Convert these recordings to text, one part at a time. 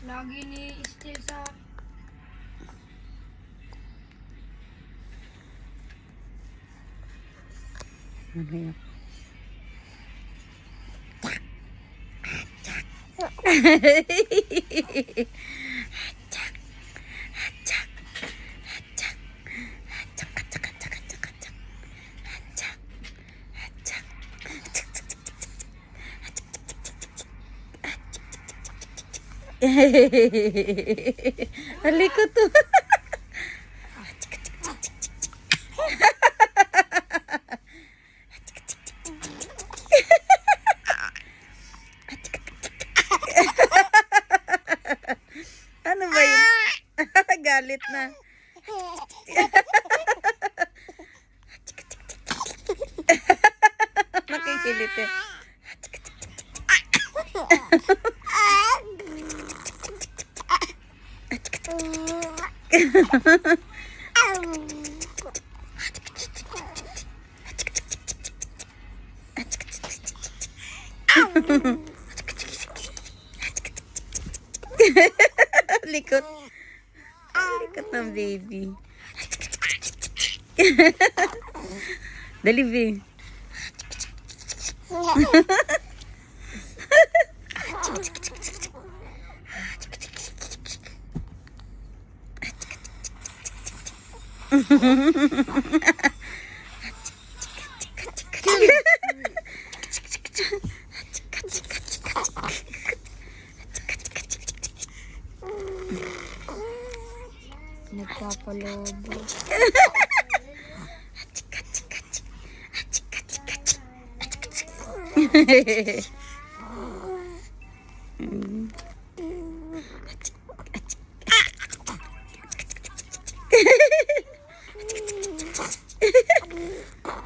Lagi ni Estel sa... Ano Haliko to. Ano ba yun? Galit na. Nakikilit eh. Likot. Likot ng baby. Dali, be. Nagpapalobo.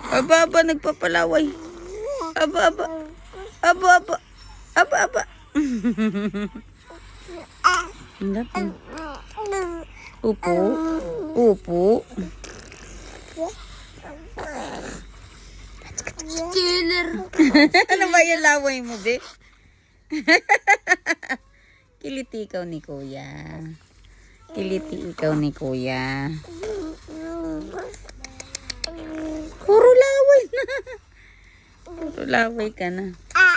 Aba, nagpapalaway. Aba. Hindi po. Upo. Killer. Ano ba yung laway mo, be? Kiliti ikaw ni kuya. Puro laway na. Puro laway ka na. Ay.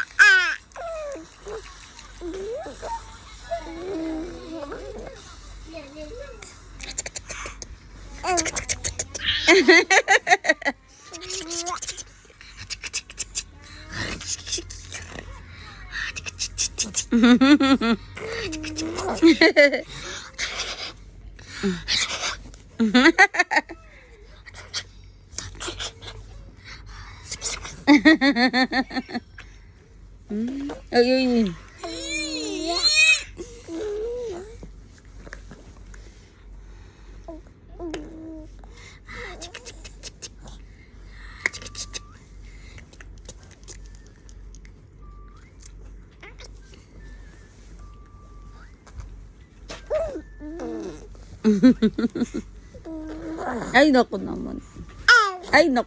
Ay, naku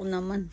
naman.